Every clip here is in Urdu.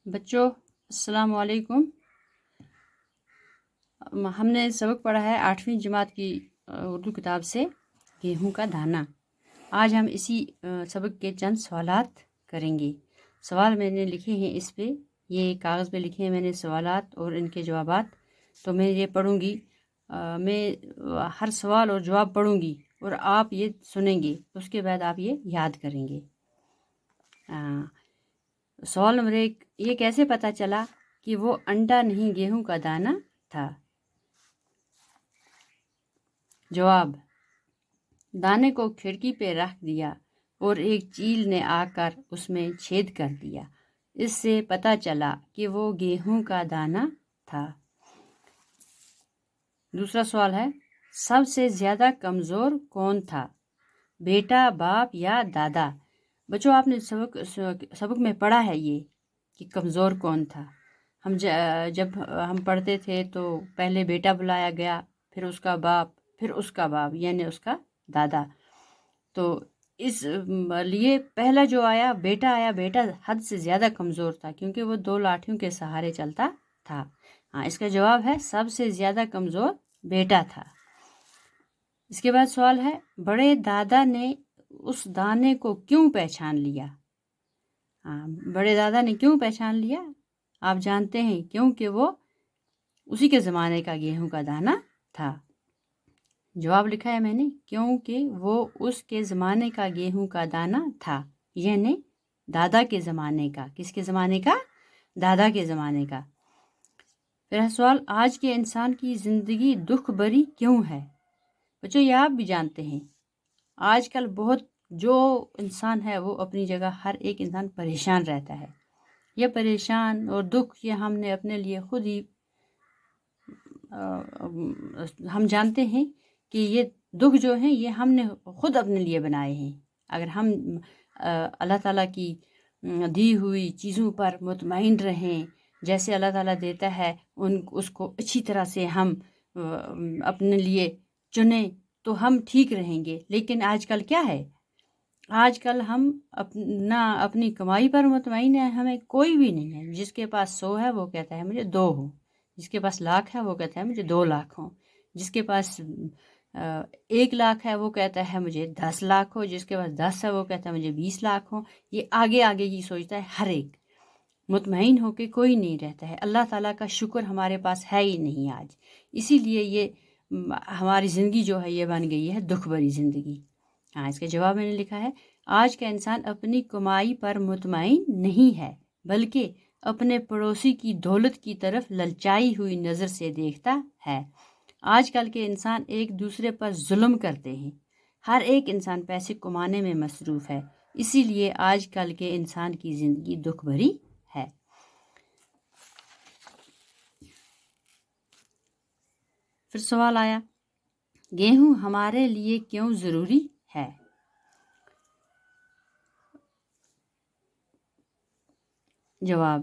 بچوں السلام علیکم۔ ہم نے سبق پڑھا ہے 8ویں جماعت کی اردو کتاب سے گیہوں کا دانہ۔ آج ہم اسی سبق کے چند سوالات کریں گے۔ سوال میں نے لکھے ہیں اس پہ، یہ کاغذ پہ لکھے ہیں میں نے سوالات اور ان کے جوابات، تو میں یہ پڑھوں گی۔ میں ہر سوال اور جواب پڑھوں گی اور آپ یہ سنیں گے، اس کے بعد آپ یہ یاد کریں گے۔ سوال نمبر 1، یہ کیسے پتہ چلا کہ وہ انڈا نہیں گیہوں کا دانہ تھا؟ جواب، دانے کو کھڑکی پہ رکھ دیا اور ایک چیل نے آ کر اس میں چھید کر دیا، اس سے پتہ چلا کہ وہ گیہوں کا دانہ تھا۔ دوسرا سوال ہے، سب سے زیادہ کمزور کون تھا؟ بیٹا، باپ یا دادا؟ بچوں آپ نے سبق میں پڑھا ہے یہ کہ کمزور کون تھا۔ جب ہم پڑھتے تھے تو پہلے بیٹا بلایا گیا، پھر اس کا باپ، پھر اس کا باپ یعنی اس کا دادا۔ تو اس لیے پہلا جو آیا بیٹا حد سے زیادہ کمزور تھا، کیونکہ وہ 2 لاٹھیوں کے سہارے چلتا تھا۔ اس کا جواب ہے سب سے زیادہ کمزور بیٹا تھا۔ اس کے بعد سوال ہے، بڑے دادا نے اس دانے کو کیوں پہچان لیا؟ بڑے دادا نے کیوں پہچان لیا؟ آپ جانتے ہیں، کیونکہ وہ اسی کے زمانے کا گیہوں کا دانہ تھا۔ جواب لکھا ہے میں نے، کیونکہ وہ اس کے زمانے کا گیہوں کا دانہ تھا، یعنی دادا کے زمانے کا۔ کس کے زمانے کا؟ دادا کے زمانے کا۔ پھر سوال، آج کے انسان کی زندگی دکھ بھری کیوں ہے؟ بچوں یہ آپ بھی جانتے ہیں، آج کل بہت جو انسان ہے وہ اپنی جگہ ہر ایک انسان پریشان رہتا ہے۔ یہ پریشان اور دکھ یہ ہم نے اپنے لیے خود ہی ہم جانتے ہیں کہ یہ دکھ جو ہیں یہ ہم نے خود اپنے لیے بنائے ہیں۔ اگر ہم اللہ تعالیٰ کی دی ہوئی چیزوں پر مطمئن رہیں، جیسے اللہ تعالیٰ دیتا ہے اس کو اچھی طرح سے ہم اپنے لیے چنیں تو ہم ٹھیک رہیں گے۔ لیکن آج کل کیا ہے؟ آج کل ہم اپنی کمائی پر مطمئن ہیں، ہمیں کوئی بھی نہیں ہے۔ جس کے پاس 100 ہے وہ کہتا ہے مجھے 2 ہو، جس کے پاس 1,00,000 ہے وہ کہتا ہے مجھے 2 لاکھ ہوں، جس کے پاس 1 لاکھ ہے وہ کہتا ہے مجھے 10 لاکھ ہو، جس کے پاس 10 ہے وہ کہتا ہے مجھے 20 لاکھ ہو۔ یہ آگے یہ سوچتا ہے، ہر ایک مطمئن ہو کے کوئی نہیں رہتا ہے۔ اللہ تعالیٰ کا شکر ہمارے پاس ہے ہی نہیں آج، اسی لیے یہ ہماری زندگی جو ہے یہ بن گئی ہے دکھ بھری زندگی۔ اس کے جواب میں نے لکھا ہے، آج کا انسان اپنی کمائی پر مطمئن نہیں ہے، بلکہ اپنے پڑوسی کی دولت کی طرف للچائی ہوئی نظر سے دیکھتا ہے۔ آج کل کے انسان ایک دوسرے پر ظلم کرتے ہیں، ہر ایک انسان پیسے کمانے میں مصروف ہے، اسی لیے آج کل کے انسان کی زندگی دکھ بھری ہے۔ پھر سوال آیا، گیہوں ہمارے لیے کیوں ضروری ہے؟ جواب،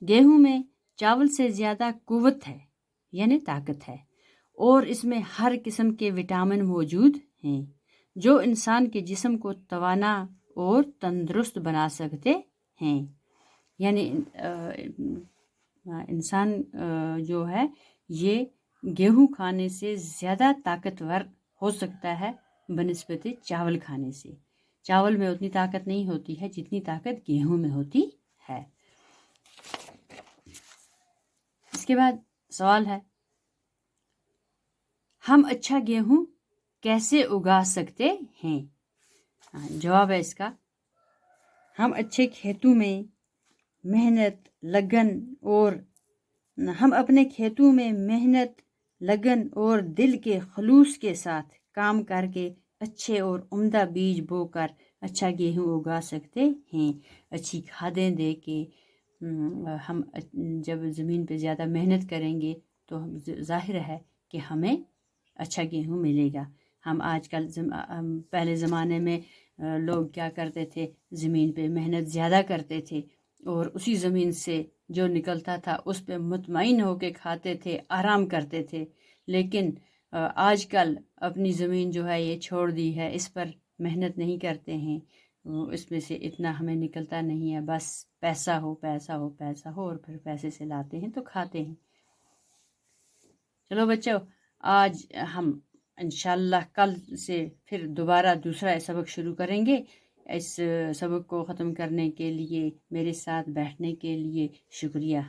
گیہوں میں چاول سے زیادہ قوت ہے، یعنی طاقت ہے، اور اس میں ہر قسم کے وٹامن موجود ہیں جو انسان کے جسم کو توانا اور تندرست بنا سکتے ہیں۔ یعنی انسان جو ہے یہ گیہوں کھانے سے زیادہ طاقتور ہو سکتا ہے بنسبت چاول کھانے سے۔ چاول میں اتنی طاقت نہیں ہوتی ہے جتنی طاقت گیہوں میں ہوتی ہے۔ اس کے بعد سوال ہے، ہم اچھا گیہوں کیسے اگا سکتے ہیں؟ جواب ہے اس کا، ہم اچھے کھیتوں میں ہم اپنے کھیتوں میں محنت، لگن اور دل کے خلوص کے ساتھ کام کر کے اچھے اور عمدہ بیج بو کر اچھا گیہوں اگا سکتے ہیں۔ اچھی کھادیں دے کے ہم جب زمین پہ زیادہ محنت کریں گے تو ظاہر ہے کہ ہمیں اچھا گیہوں ملے گا۔ ہم آج کل پہلے زمانے میں لوگ کیا کرتے تھے، زمین پہ محنت زیادہ کرتے تھے اور اسی زمین سے جو نکلتا تھا اس پہ مطمئن ہو کے کھاتے تھے، آرام کرتے تھے۔ لیکن آج کل اپنی زمین جو ہے یہ چھوڑ دی ہے، اس پر محنت نہیں کرتے ہیں، اس میں سے اتنا ہمیں نکلتا نہیں ہے، بس پیسہ ہو پیسہ ہو پیسہ ہو، اور پھر پیسے سے لاتے ہیں تو کھاتے ہیں۔ چلو بچوں، آج ہم انشاءاللہ کل سے پھر دوبارہ دوسرا سبق شروع کریں گے۔ اس سبق کو ختم کرنے کے لیے میرے ساتھ بیٹھنے کے لیے شکریہ۔